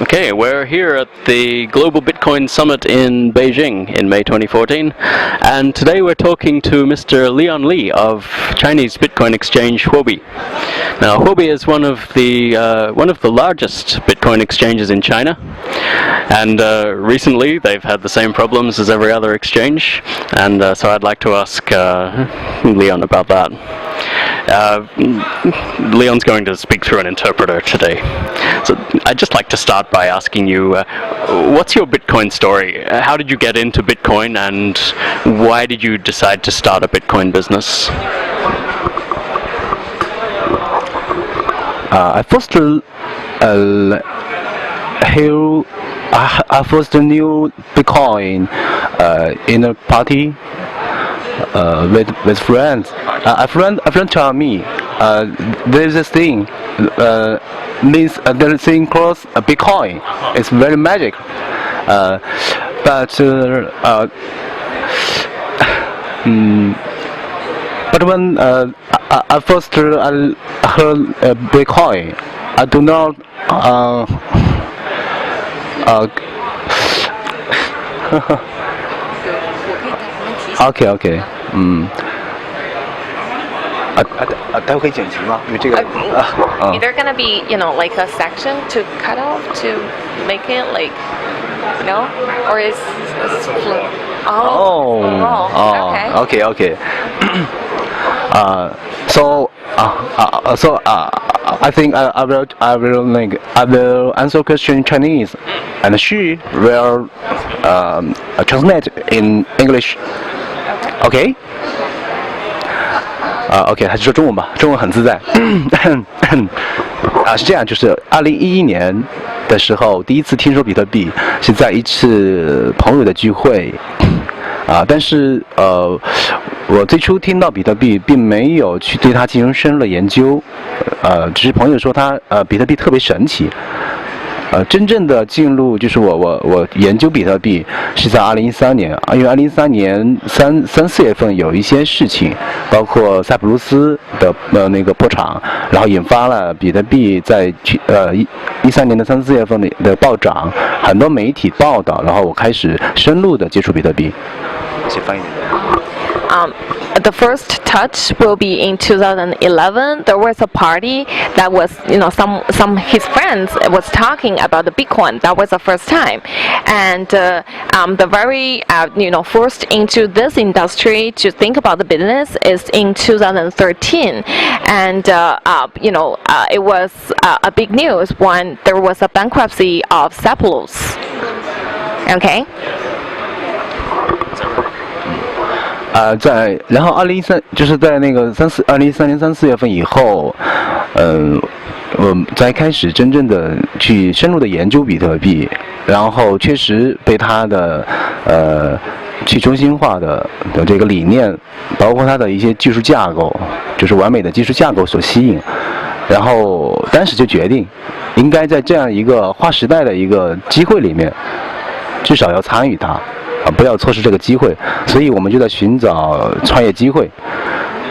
Okay, we're here at the Global Bitcoin Summit in Beijing in May 2014, and today we're talking to Mr. Leon Li of Chinese Bitcoin exchange Huobi. Now, Huobi is one of the largest Bitcoin exchanges in China, and recently they've had the same problems as every other exchange, and so I'd like to ask Leon about that. Leon's going to speak through an interpreter today. So I'd just like to start by asking you, what's your Bitcoin story? How did you get into Bitcoin, and why did you decide to start a Bitcoin business? I first knew Bitcoin in a party with friends. A friend told me there's this thing means the thing called Bitcoin. It's very magic, but when I first heard Bitcoin, I do not OK， 待会可以剪辑吗？因为这个 Either gonna be, like a section to cut off to make it like, or is OK. So I think I will answer question in Chinese, and she will translate in English. OK? OK， 还是说中文吧，中文很自在。是这样，就是2011年的时候，第一次听说比特币是在一次朋友的聚会。但是我最初听到比特币，并没有去对它进行深入的研究，只是朋友说比特币特别神奇。真正的进入就是我研究比特币是在2013年，因为2013年3、4月份有一些事情，包括塞浦路斯的那个破产，然后引发了比特币在13年的3、4月份的暴涨，很多媒体报道，然后我开始深入的接触比特币。先翻译。The first touch will be in 2011. There was a party that was, some his friends was talking about the Bitcoin. That was the first time, and the very first into this industry to think about the business is in 2013, and it was a big news when there was a bankruptcy of Sepulus. Okay. 然后2013就是在那个2013年3、4月份以后，我才开始真正的去深入的研究比特币，然后确实被它的去中心化的这个理念，包括它的一些技术架构，就是完美的技术架构所吸引，然后当时就决定，应该在这样一个划时代的一个机会里面，至少要参与它。不要错失这个机会，所以我们就在寻找创业机会。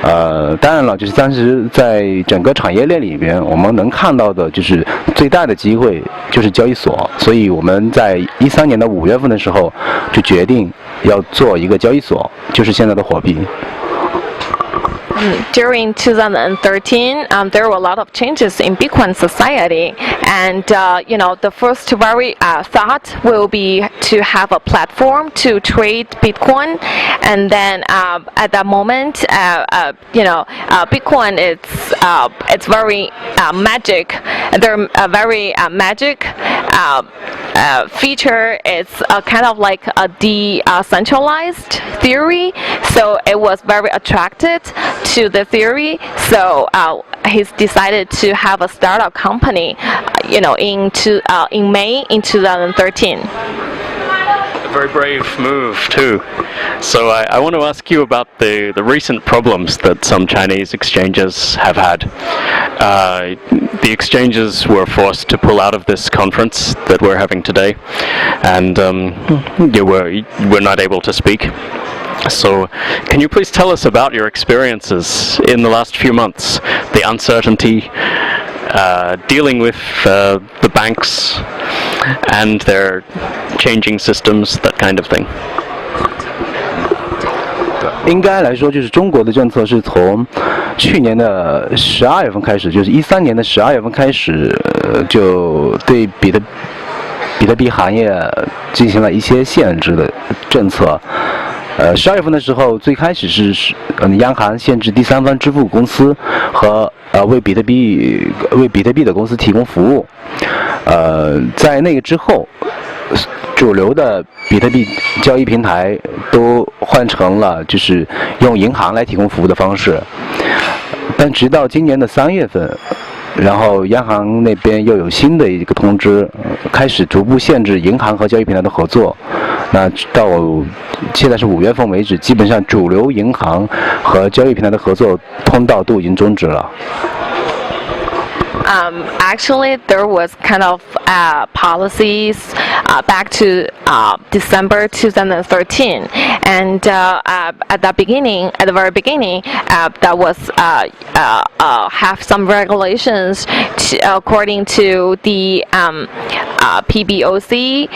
当然了，就是当时在整个产业链里边，我们能看到的就是最大的机会就是交易所，所以我们在13年的5月份的时候就决定要做一个交易所，就是现在的火币。During 2013, there were a lot of changes in Bitcoin society, and the first very thought will be to have a platform to trade Bitcoin, and then at that moment, Bitcoin it's very magic. They're a very magic feature. It's kind of like a decentralized theory, so it was very attracted to the theory, so he's decided to have a startup company, in May in 2013. A very brave move too. So I want to ask you about the recent problems that some Chinese exchanges have had. The exchanges were forced to pull out of this conference that we're having today, and we're not able to speak. So, can you please tell us about your experiences in the last few months, the uncertainty, dealing with the banks, and they're changing systems, that kind of thing. 应该来说，就是中国的政策是从去年的12月份开始，就是13年的12月份开始，就对比特币行业进行了一些限制的政策。12月份的时候，最开始是央行限制第三方支付公司和为比特币的公司提供服务。在那个之后，主流的比特币交易平台都换成了就是用银行来提供服务的方式。但直到今年的3月份，然后央行那边又有新的一个通知，开始逐步限制银行和交易平台的合作。那到现在是5月份为止，基本上主流银行和交易平台的合作通道都已经终止了。Actually, there was kind of policies back to December 2013, and at the very beginning, that was have some regulations according to the PBOC.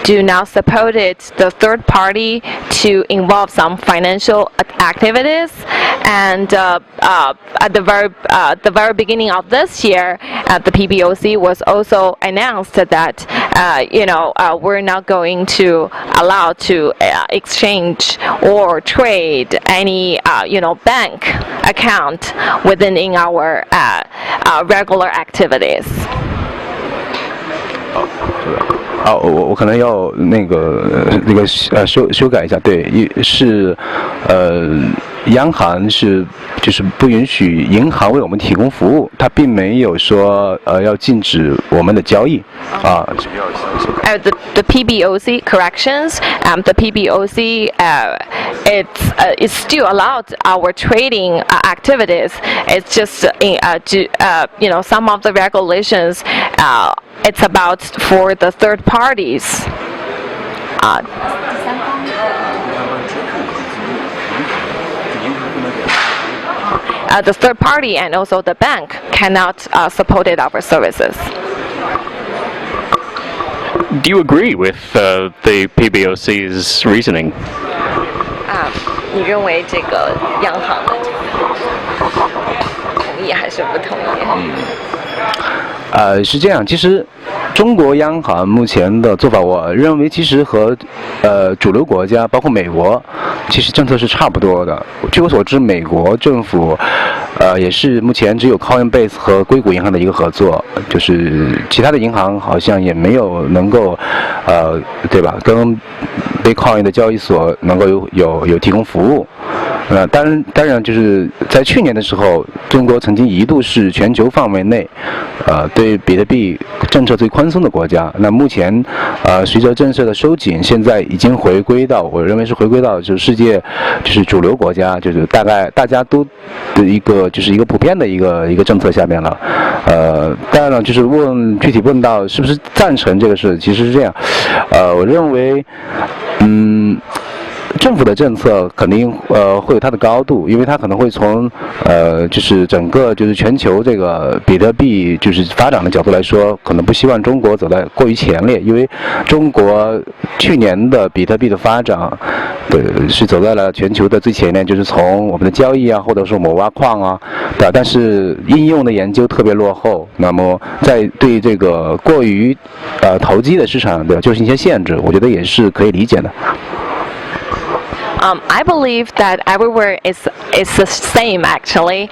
Do not support the third party to involve some financial activities, and at the very beginning of this year, the PBOC was also announced that we're not going to allow to exchange or trade any bank account within our regular activities. 我可能要修改一下，对，是央行就是不允许银行为我们提供服务，它并没有说要禁止我们的交易啊。The PBOC corrections, the PBOC it's still allowed our trading activities. It's just some of the regulations. It's about for the third parties. The third party and also the bank cannot support our services. Do you agree with the PBOC's reasoning? 你认为这个央行的同意还是不同意？是这样，其实中国央行目前的做法，我认为其实和主流国家，包括美国，其实政策是差不多的。据我所知，美国政府也是目前只有 Coinbase 和硅谷银行的一个合作，就是其他的银行好像也没有能够对吧，跟 Bitcoin 的交易所能够有提供服务。当然就是在去年的时候，中国曾经一度是全球范围内对比特币政策最宽松的国家。那目前随着政策的收紧，现在已经回归到，我认为是回归到就是世界就是主流国家，就是大概大家都的一个普遍的一个政策下面了。当然了，就是具体问到是不是赞成这个事，其实是这样。我认为政府的政策肯定会有它的高度，因为它可能会从就是整个就是全球这个比特币就是发展的角度来说，可能不希望中国走在过于前列，因为中国去年的比特币的发展，是走在了全球的最前列，就是从我们的交易啊，或者说我们挖矿啊，对吧？但是应用的研究特别落后，那么在对这个过于投机的市场的就是一些限制，我觉得也是可以理解的。I believe that everywhere is the same actually.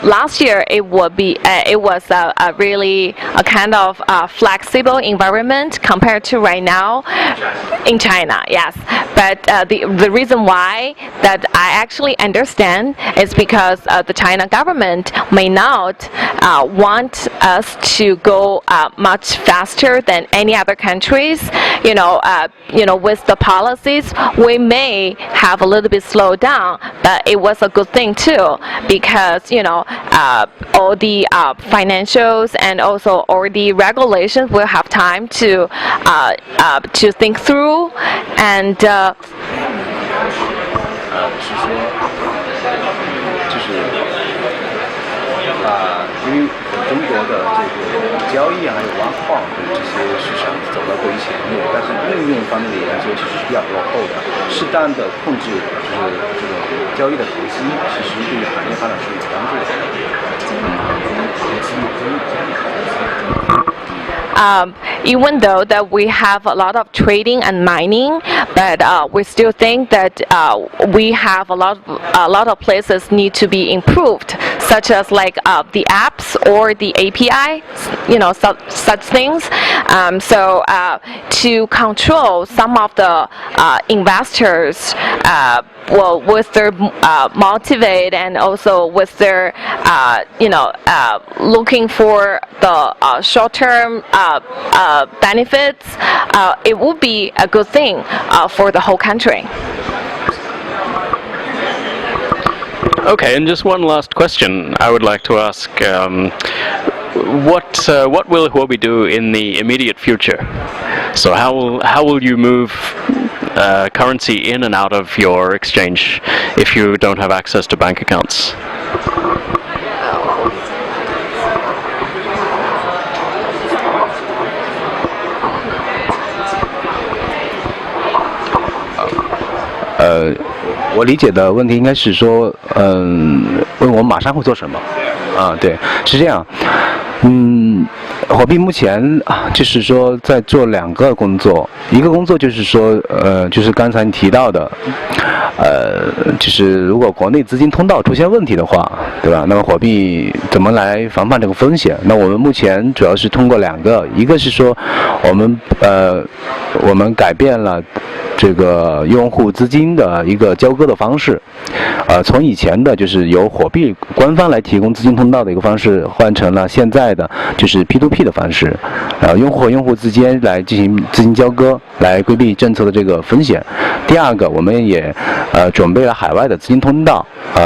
Last year it was a really a kind of flexible environment compared to right now in China. Yes, but the reason why that I actually understand is because the China government may not want us to go much faster than any other countries. With the policies we may have a little bit slowed down, but it was a good thing too, because all the financials and also all the regulations will have time to think through and 因为中国的这个交易还有挖矿的这些市场走到国际前列，但是应用方面的研究其实是比较落后的。适当的控制就是这种交易的投机，其实对于行业发展是有帮助的。Even though that we have a lot of trading and mining, but we still think that we have a lot of places need to be improved, such as like the apps or the API, such things. So to control some of the investors, with their motivate and also with their looking for the short-term benefits, it would be a good thing for the whole country. Okay, and just one last question I would like to ask. What will Huobi do in the immediate future? So how will you move currency in and out of your exchange if you don't have access to bank accounts? Uh, 我理解的问题应该是说，问我们马上会做什么？对，是这样。火币目前就是说在做2个工作，一个工作就是说，就是刚才你提到的，就是如果国内资金通道出现问题的话，对吧？那么火币怎么来防范这个风险？那我们目前主要是通过2个，一个是说我们改变了这个用户资金的一个交割的方式，从以前的就是由火币官方来提供资金通道的一个方式，换成了现在的就是 P2P 的方式，用户和用户之间来进行资金交割，来规避政策的这个风险。第2个，我们也准备了海外的资金通道，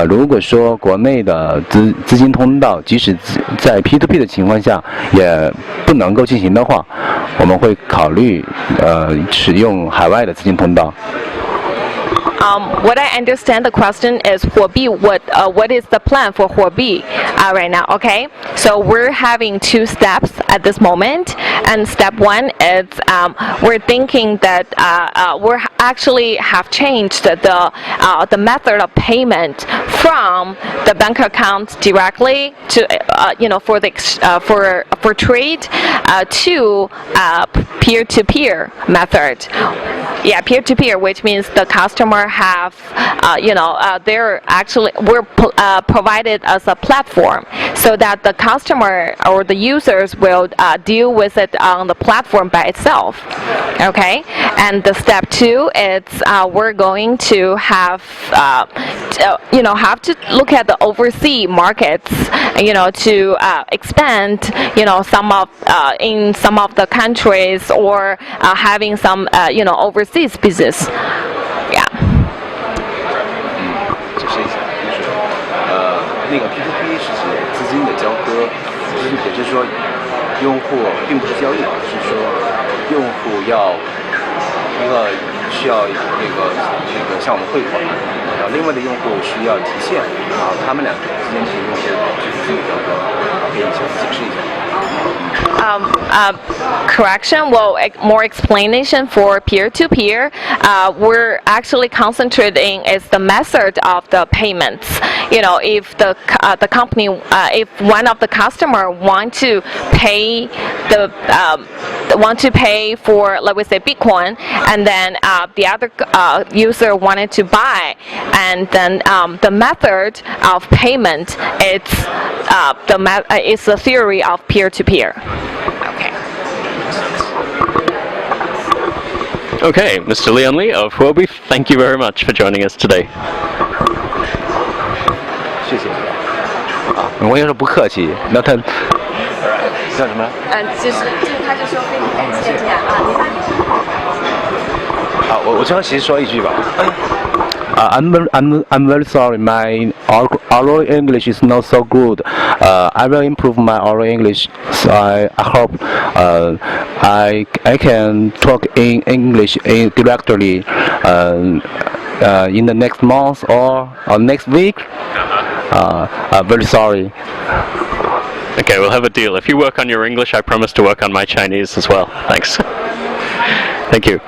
如果说国内的资金通道即使在 P2P 的情况下也不能够进行的话，我们会考虑使用海外的资金通道。What I understand the question is Huobi, what is the plan for Huobi right now? Okay, so we're having 2 steps at this moment, and step 1 is we're thinking that we actually have changed the method of payment from the bank account directly to for trade to peer-to-peer method. Yeah, peer-to-peer, which means the customer have, we're provided as a platform so that the customer or the users will deal with it on the platform by itself. Okay, and the step 2 is we're going to have to look at the overseas markets, to expand, in some of the countries or having some, overseas business. Yeah. 解释一下，就是那个 P2P 是指资金的交割，也就是说，用户并不是交易，是说用户需要向我们汇款，然后另外的用户需要提现，然后他们2个之间是用户资金的交割，可以解释一下。Correction, well, more explanation for peer-to-peer. We're actually concentrating is the method of the payments. If the company, if one of the customer want to pay for, let me say, Bitcoin, and then the other user wanted to buy, and then the method of payment it's the theory of peer-to-peer. Okay, Mr. Leon Lee of Huobi, thank you very much for joining us today. 谢谢。我也说不客气。那他叫什么？他就说非常感谢你我最后其实说一句吧。I'm very sorry. My oral English is not so good. I will improve my oral English. So I hope I can talk in English directly in the next month or next week. Very sorry. Okay, we'll have a deal. If you work on your English, I promise to work on my Chinese as well. Thanks. Thank you.